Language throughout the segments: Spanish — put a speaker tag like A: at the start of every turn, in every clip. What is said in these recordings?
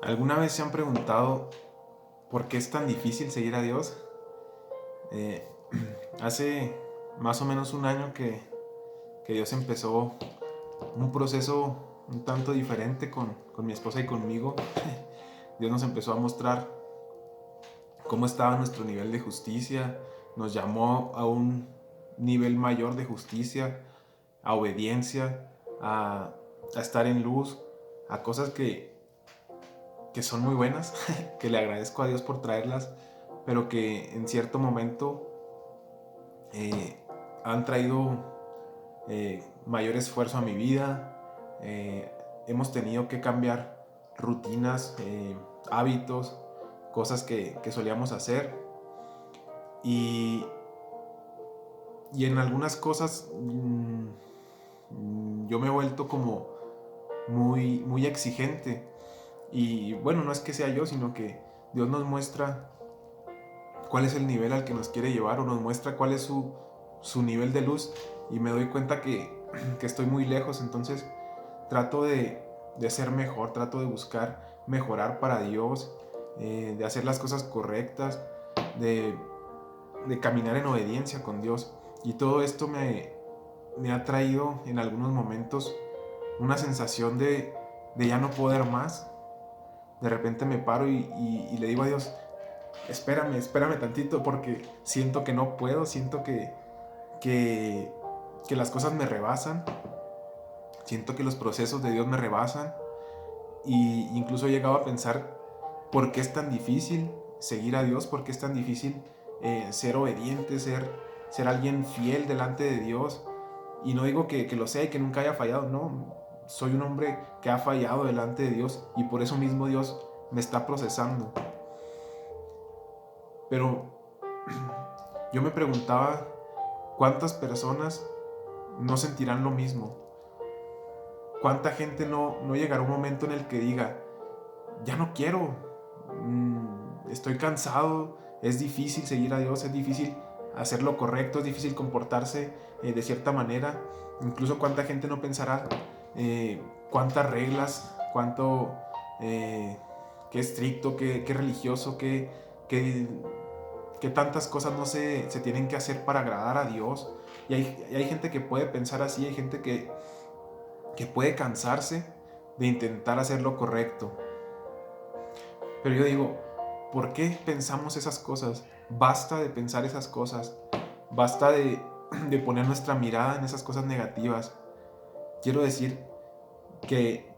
A: ¿Alguna vez se han preguntado por qué es tan difícil seguir a Dios? Eh, Hace más o menos un año que Dios empezó un proceso un tanto diferente con mi esposa y conmigo. Dios nos empezó a mostrar cómo estaba nuestro nivel de justicia, nos llamó a un nivel mayor de justicia, a obediencia, a estar en luz, a cosas que son muy buenas, que le agradezco a Dios por traerlas, pero que en cierto momento eh, han traído mayor esfuerzo a mi vida. Hemos tenido que cambiar rutinas, hábitos, cosas que solíamos hacer. Y, y en algunas cosas yo me he vuelto como muy exigente. Y bueno, no es que sea yo, sino que Dios nos muestra cuál es el nivel al que nos quiere llevar, o nos muestra cuál es su nivel de luz, y me doy cuenta que estoy muy lejos. Entonces trato de ser mejor, trato de buscar mejorar para Dios, de hacer las cosas correctas, de, de caminar en obediencia con Dios. Y todo esto me ha traído en algunos momentos una sensación de ya no poder más. De repente me paro y le digo a Dios, espérame tantito, porque siento que no puedo, siento que, que las cosas me rebasan, siento que los procesos de Dios me rebasan, y incluso he llegado a pensar por qué es tan difícil seguir a Dios, por qué es tan difícil ser obediente, ser alguien fiel delante de Dios. Y no digo que lo sea y que nunca haya fallado, no, soy un hombre que ha fallado delante de Dios, y por eso mismo Dios me está procesando. Pero yo me preguntaba cuántas personas no sentirán lo mismo, cuánta gente no llegará un momento en el que diga, ya no quiero, estoy cansado, es difícil seguir a Dios, es difícil hacer lo correcto, es difícil comportarse de cierta manera. Incluso cuánta gente no pensará cuántas reglas, cuánto, qué estricto, qué religioso, qué tantas cosas no se tienen que hacer para agradar a Dios. Y hay gente que puede pensar así, hay gente que puede cansarse de intentar hacer lo correcto. Pero yo digo, ¿por qué pensamos esas cosas? Basta de pensar esas cosas. Basta de poner nuestra mirada en esas cosas negativas. Quiero decir que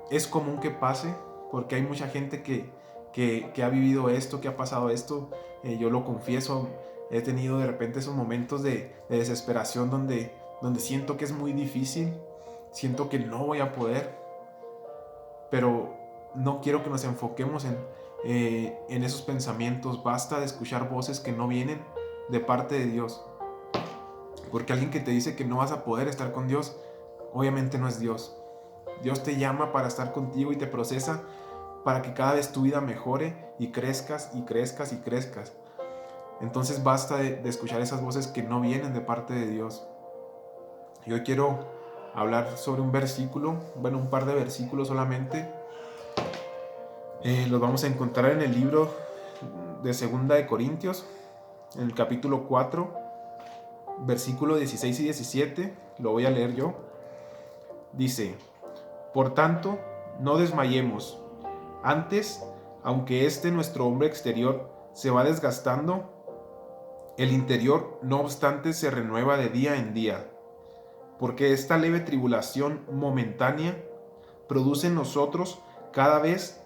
A: es común que pase, porque hay mucha gente que ha vivido esto, que ha pasado esto. Yo lo confieso, he tenido de repente esos momentos de desesperación donde siento que es muy difícil, siento que no voy a poder, pero no quiero que nos enfoquemos en esos pensamientos. Basta de escuchar voces que no vienen de parte de Dios, porque alguien que te dice que no vas a poder estar con Dios, obviamente no es Dios. Dios te llama para estar contigo y te procesa para que cada vez tu vida mejore y crezcas y crezcas y crezcas. Entonces basta de escuchar esas voces que no vienen de parte de Dios. Yo quiero hablar sobre un versículo, bueno, un par de versículos solamente. Los vamos a encontrar en el libro de Segunda de Corintios, en el capítulo 4, versículo 16 y 17. Lo voy a leer yo. Dice: por tanto, no desmayemos. Antes, aunque nuestro hombre exterior se va desgastando, el interior, no obstante, se renueva de día en día, porque esta leve tribulación momentánea produce en nosotros cada vez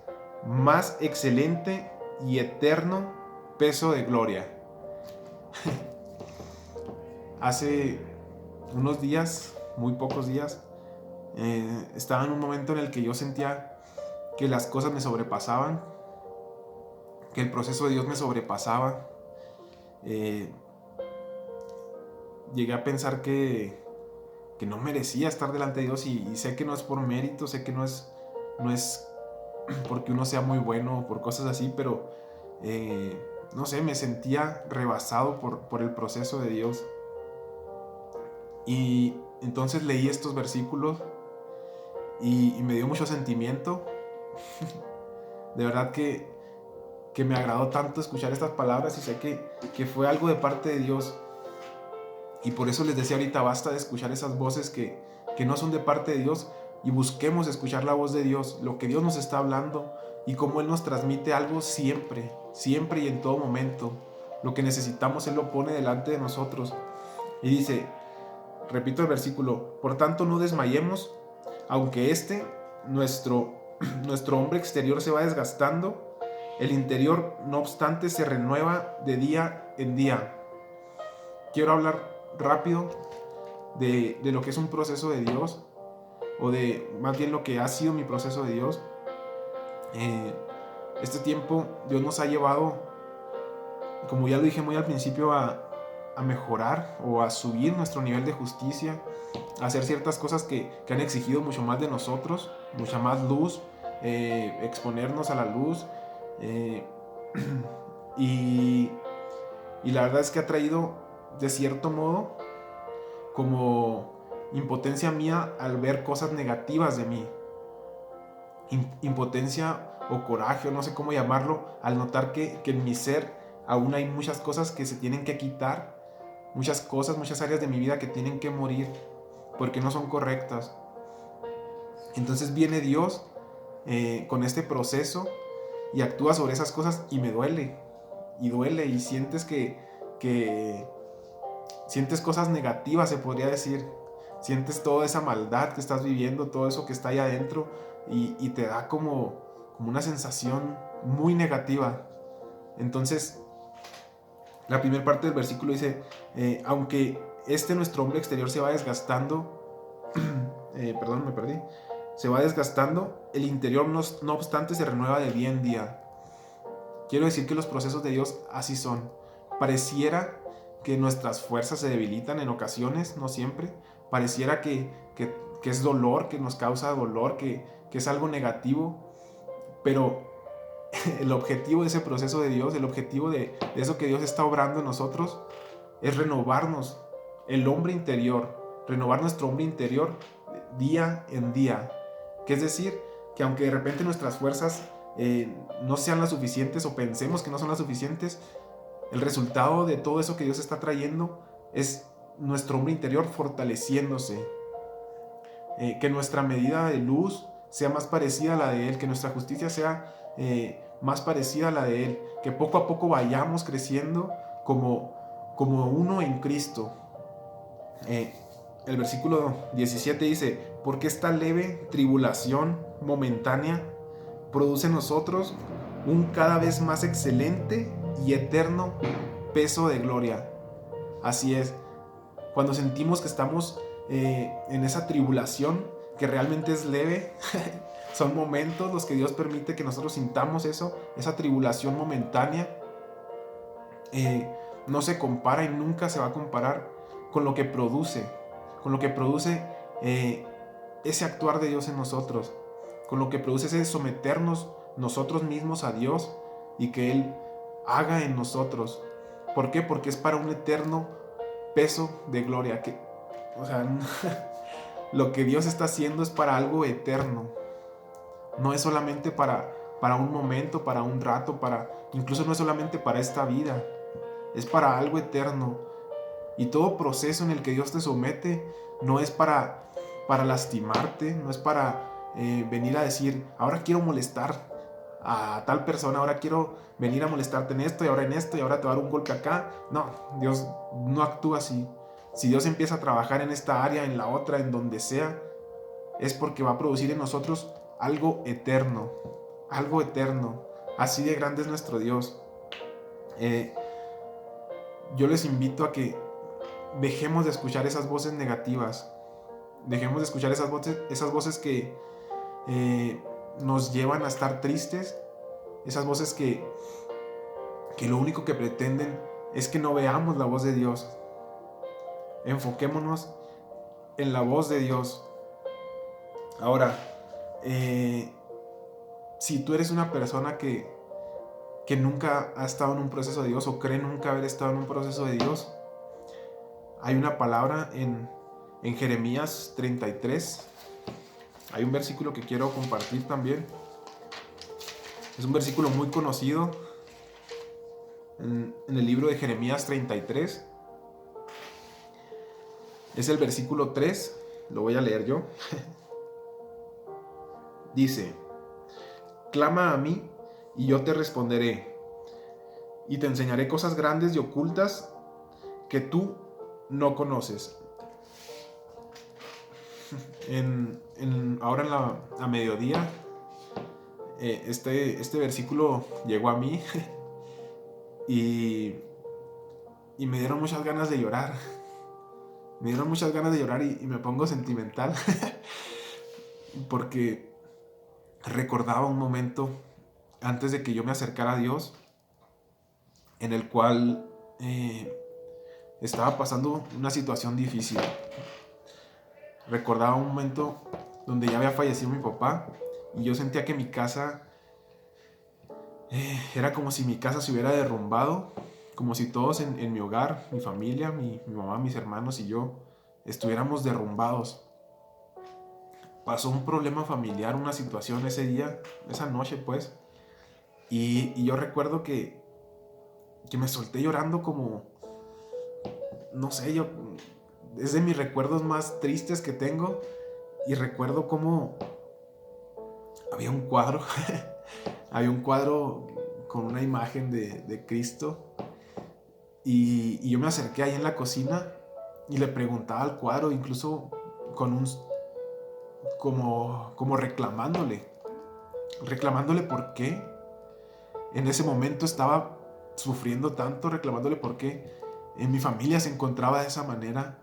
A: más excelente y eterno peso de gloria. Hace unos días, muy pocos días, estaba en un momento en el que yo sentía que las cosas me sobrepasaban, que el proceso de Dios me sobrepasaba. Eh, Llegué a pensar que no merecía estar delante de Dios, y sé que no es por mérito, sé que no es porque uno sea muy bueno o por cosas así, pero no sé, me sentía rebasado por el proceso de Dios. Y entonces leí estos versículos y me dio mucho sentimiento, De verdad que me agradó tanto escuchar estas palabras y sé que fue algo de parte de Dios. Y por eso les decía ahorita, basta de escuchar esas voces que no son de parte de Dios, y busquemos escuchar la voz de Dios, lo que Dios nos está hablando y cómo Él nos transmite algo siempre, siempre y en todo momento. Lo que necesitamos Él lo pone delante de nosotros. Y dice, repito el versículo, por tanto no desmayemos, aunque nuestro hombre exterior se va desgastando, el interior no obstante se renueva de día en día. Quiero hablar rápido de lo que es un proceso de Dios, o de más bien lo que ha sido mi proceso de Dios. Este tiempo Dios nos ha llevado, como ya lo dije muy al principio, a mejorar o a subir nuestro nivel de justicia, a hacer ciertas cosas que han exigido mucho más de nosotros, mucha más luz, exponernos a la luz, y la verdad es que ha traído de cierto modo como impotencia mía al ver cosas negativas de mí, impotencia o coraje, o no sé cómo llamarlo, al notar que en mi ser aún hay muchas cosas que se tienen que quitar, muchas cosas, muchas áreas de mi vida que tienen que morir porque no son correctas. Entonces viene Dios con este proceso y actúa sobre esas cosas, y me duele, y sientes que sientes cosas negativas, se podría decir. Sientes toda esa maldad que estás viviendo, todo eso que está ahí adentro, y te da como una sensación muy negativa. Entonces, la primera parte del versículo dice, aunque nuestro hombre exterior se va desgastando, perdón, me perdí, se va desgastando, el interior no obstante se renueva de día en día. Quiero decir que los procesos de Dios así son. Pareciera que nuestras fuerzas se debilitan en ocasiones, no siempre. Pareciera que es dolor, que nos causa dolor, que es algo negativo. Pero el objetivo de ese proceso de Dios, el objetivo de eso que Dios está obrando en nosotros, es renovarnos el hombre interior, renovar nuestro hombre interior día en día. Que es decir, que aunque de repente nuestras fuerzas no sean las suficientes, o pensemos que no son las suficientes, el resultado de todo eso que Dios está trayendo es nuestro hombre interior fortaleciéndose, que nuestra medida de luz sea más parecida a la de Él, que nuestra justicia sea más parecida a la de Él, que poco a poco vayamos creciendo como uno en Cristo. El versículo 17 dice, porque esta leve tribulación momentánea produce en nosotros un cada vez más excelente y eterno peso de gloria. Así es, cuando sentimos que estamos en esa tribulación, que realmente es leve, son momentos los que Dios permite que nosotros sintamos eso, esa tribulación momentánea, no se compara y nunca se va a comparar con lo que produce ese actuar de Dios en nosotros, con lo que produce ese someternos nosotros mismos a Dios y que Él haga en nosotros. ¿Por qué? Porque es para un eterno peso de gloria. Lo que Dios está haciendo es para algo eterno. No es solamente para un momento, para un rato, incluso no es solamente para esta vida. Es para algo eterno. Y todo proceso en el que Dios te somete no es para lastimarte, no es para venir a decir, ahora quiero molestar a tal persona, ahora quiero venir a molestarte en esto y ahora en esto y ahora te voy a dar un golpe acá. No, Dios no actúa así. Si Dios empieza a trabajar en esta área, en la otra, en donde sea, es porque va a producir en nosotros algo eterno, algo eterno. Así de grande es nuestro Dios. Yo les invito a que dejemos de escuchar esas voces negativas, dejemos de escuchar esas voces que nos llevan a estar tristes, esas voces que lo único que pretenden es que no veamos la voz de Dios. Enfoquémonos en la voz de Dios. Ahora, si tú eres una persona que nunca ha estado en un proceso de Dios, o cree nunca haber estado en un proceso de Dios, hay una palabra en Jeremías 33. Hay un versículo que quiero compartir también. Es un versículo muy conocido en el libro de Jeremías 33. Es el versículo 3, lo voy a leer yo. Dice: clama a mí y yo te responderé, y te enseñaré cosas grandes y ocultas que tú no conoces. Ahora a mediodía, este versículo llegó a mí y me dieron muchas ganas de llorar. Me dieron muchas ganas de llorar y me pongo sentimental porque recordaba un momento antes de que yo me acercara a Dios en el cual estaba pasando una situación difícil. Recordaba un momento donde ya había fallecido mi papá y yo sentía que mi casa era como si mi casa se hubiera derrumbado, como si todos en mi hogar, mi familia, mi mamá, mis hermanos y yo estuviéramos derrumbados. Pasó un problema familiar, una situación ese día, esa noche pues, y yo recuerdo que me solté llorando como, no sé, es de mis recuerdos más tristes que tengo. Y recuerdo cómo había un cuadro, había un cuadro con una imagen de Cristo. Y yo me acerqué ahí en la cocina y le preguntaba al cuadro, incluso como reclamándole por qué en ese momento estaba sufriendo tanto, reclamándole por qué en mi familia se encontraba de esa manera,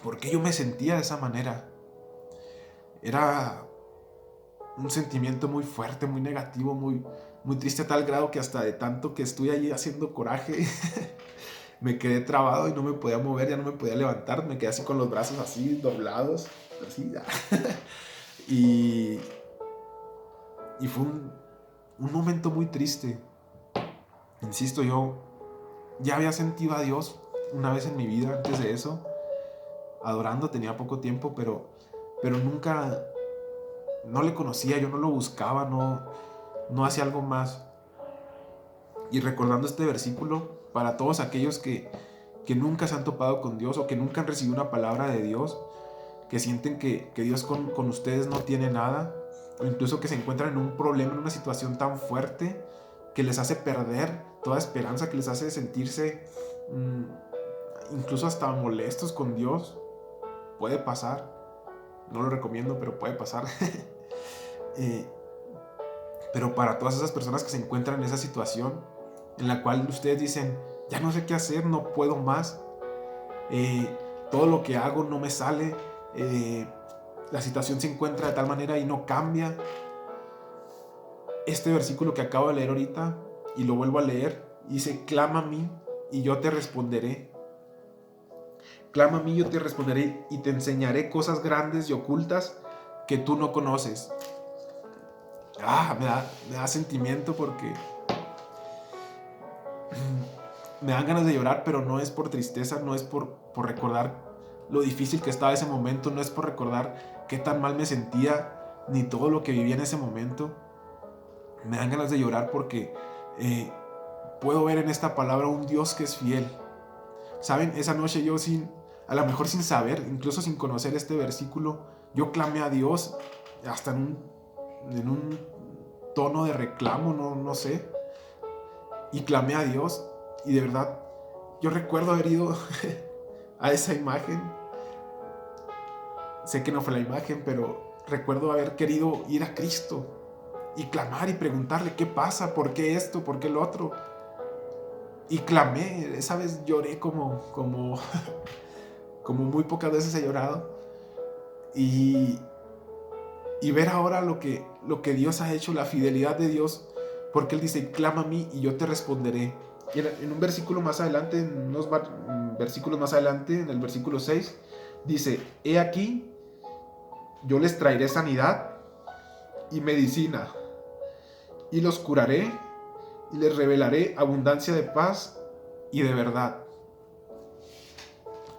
A: por qué yo me sentía de esa manera. Era un sentimiento muy fuerte, muy negativo, muy triste, a tal grado que hasta de tanto que estoy allí haciendo coraje me quedé trabado y no me podía mover, ya no me podía levantar, me quedé así con los brazos así doblados, así ya. y fue un momento muy triste. Insisto, yo ya había sentido a Dios una vez en mi vida antes de eso, adorando, tenía poco tiempo, pero nunca, no le conocía, yo no lo buscaba, no hacía algo más. Y recordando este versículo, para todos aquellos que nunca se han topado con Dios o que nunca han recibido una palabra de Dios, que sienten que Dios con ustedes no tiene nada, o incluso que se encuentran en un problema, en una situación tan fuerte que les hace perder toda esperanza, que les hace sentirse incluso hasta molestos con Dios. Puede pasar, no lo recomiendo, pero puede pasar. Pero para todas esas personas que se encuentran en esa situación en la cual ustedes dicen, ya no sé qué hacer, no puedo más, todo lo que hago no me sale, la situación se encuentra de tal manera y no cambia. Este versículo que acabo de leer ahorita, y lo vuelvo a leer, dice: clama a mí y yo te responderé. Clama a mí y yo te responderé y te enseñaré cosas grandes y ocultas que tú no conoces. Me da sentimiento porque me dan ganas de llorar, pero no es por tristeza, no es por recordar lo difícil que estaba ese momento, no es por recordar qué tan mal me sentía, ni todo lo que vivía en ese momento. Me dan ganas de llorar porque puedo ver en esta palabra un Dios que es fiel. ¿Saben? Esa noche yo a lo mejor sin saber, incluso sin conocer este versículo, yo clamé a Dios hasta en un tono de reclamo, no sé. Y clamé a Dios y de verdad yo recuerdo haber ido a esa imagen. Sé que no fue la imagen, pero recuerdo haber querido ir a Cristo y clamar y preguntarle qué pasa, por qué esto, por qué lo otro. Y clamé, esa vez lloré como muy pocas veces he llorado. Y ver ahora lo que Dios ha hecho, la fidelidad de Dios, porque Él dice: clama a mí y yo te responderé. Y en un versículo más adelante, en unos versículos más adelante, en el versículo 6, dice: he aquí, yo les traeré sanidad y medicina, y los curaré, y les revelaré abundancia de paz y de verdad.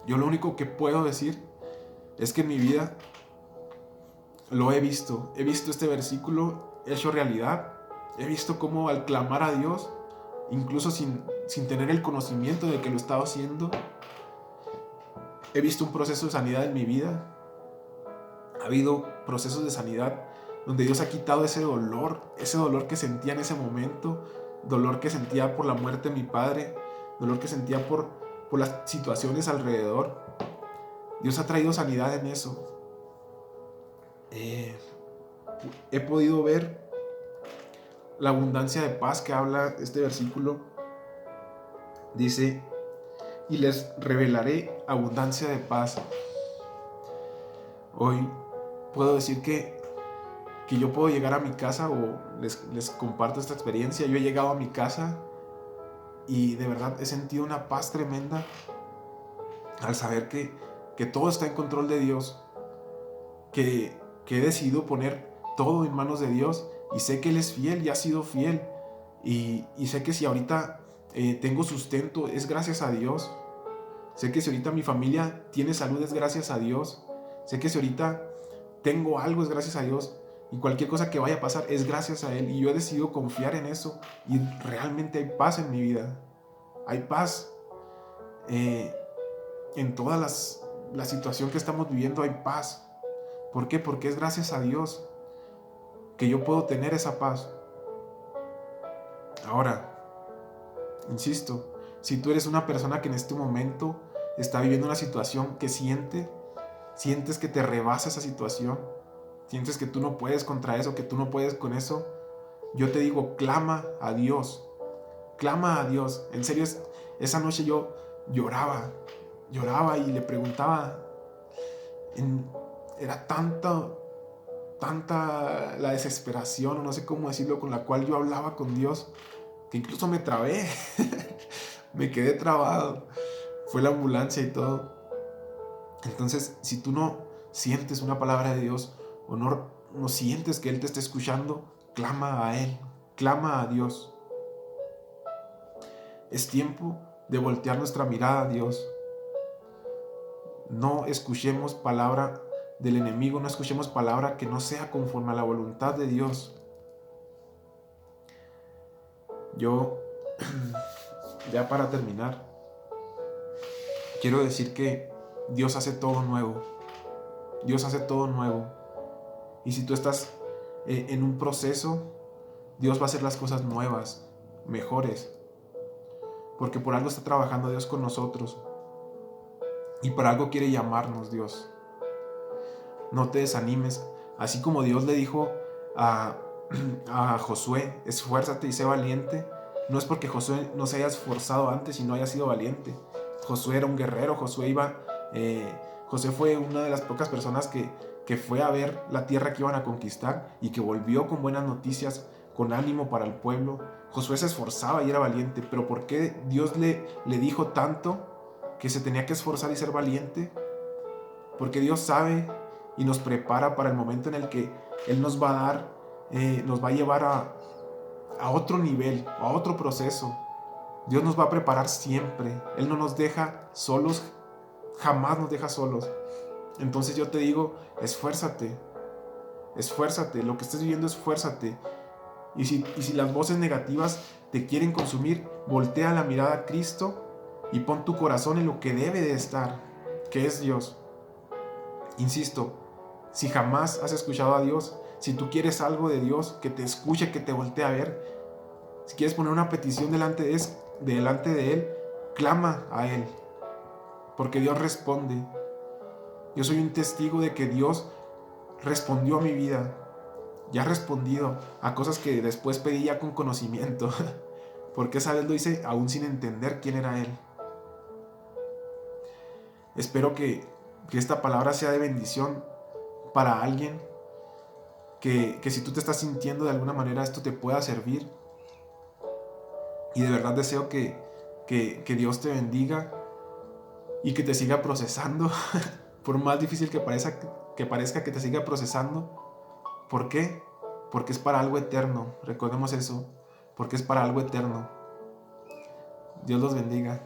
A: Yo lo único que puedo decir es que en mi vida lo he visto este versículo hecho realidad, He visto cómo al clamar a Dios, incluso sin tener el conocimiento de que lo estaba haciendo, he visto un proceso de sanidad en mi vida. Ha habido procesos de sanidad donde Dios ha quitado ese dolor que sentía en ese momento, dolor que sentía por la muerte de mi padre, dolor que sentía por las situaciones alrededor. Dios ha traído sanidad en eso. He podido ver la abundancia de paz que habla este versículo. Dice, y les revelaré abundancia de paz. Hoy puedo decir que yo puedo llegar a mi casa, o les comparto esta experiencia. Yo he llegado a mi casa y de verdad he sentido una paz tremenda al saber que todo está en control de Dios, que he decidido poner todo en manos de Dios, y sé que Él es fiel y ha sido fiel, y sé que si ahorita tengo sustento es gracias a Dios. Sé que si ahorita mi familia tiene salud es gracias a Dios. Sé que si ahorita tengo algo es gracias a Dios, y cualquier cosa que vaya a pasar es gracias a Él, y yo he decidido confiar en eso, y realmente hay paz en mi vida. Hay paz en toda la situación que estamos viviendo. Hay paz. ¿Por qué? Porque es gracias a Dios que yo puedo tener esa paz. Ahora, insisto, si tú eres una persona que en este momento está viviendo una situación que sientes que te rebasa esa situación, sientes que tú no puedes contra eso, que tú no puedes con eso, yo te digo, clama a Dios. Clama a Dios. En serio, esa noche yo lloraba y le preguntaba. Era tanta la desesperación, o no sé cómo decirlo, con la cual yo hablaba con Dios, que incluso me trabé. Me quedé trabado. Fue la ambulancia y todo. Entonces, si tú no sientes una palabra de Dios, o no sientes que Él te esté escuchando, clama a Él, clama a Dios. Es tiempo de voltear nuestra mirada a Dios. No escuchemos palabra del enemigo, no escuchemos palabra que no sea conforme a la voluntad de Dios. Yo, ya para terminar, quiero decir que Dios hace todo nuevo. Dios hace todo nuevo. Y si tú estás en un proceso, Dios va a hacer las cosas nuevas, mejores. Porque por algo está trabajando Dios con nosotros. Y por algo quiere llamarnos Dios. No te desanimes. Así como Dios le dijo a Josué, esfuérzate y sé valiente. No es porque Josué no se haya esforzado antes y no haya sido valiente. Josué era un guerrero. Josué fue una de las pocas personas que fue a ver la tierra que iban a conquistar, y que volvió con buenas noticias, con ánimo para el pueblo. Josué se esforzaba y era valiente. Pero ¿por qué Dios le dijo tanto que se tenía que esforzar y ser valiente? Porque Dios sabe y nos prepara para el momento en el que Él nos va a dar, nos va a llevar a otro nivel, a otro proceso. Dios nos va a preparar siempre. Él no nos deja solos, jamás nos deja solos. Entonces yo te digo, esfuérzate, lo que estés viviendo, esfuérzate. Y si las voces negativas te quieren consumir, voltea la mirada a Cristo y pon tu corazón en lo que debe de estar, que es Dios. Insisto, si jamás has escuchado a Dios, si tú quieres algo de Dios, que te escuche, que te voltee a ver, si quieres poner una petición delante de Él, clama a Él, porque Dios responde. Yo soy un testigo de que Dios respondió a mi vida, ya ha respondido a cosas que después pedí ya con conocimiento, porque esa vez lo hice aún sin entender quién era Él. Espero que esta palabra sea de bendición para alguien, que si tú te estás sintiendo de alguna manera esto te pueda servir, y de verdad deseo que Dios te bendiga y que te siga procesando por más difícil que parezca que te siga procesando. ¿Por qué? Porque es para algo eterno. Recordemos eso, porque es para algo eterno. Dios los bendiga.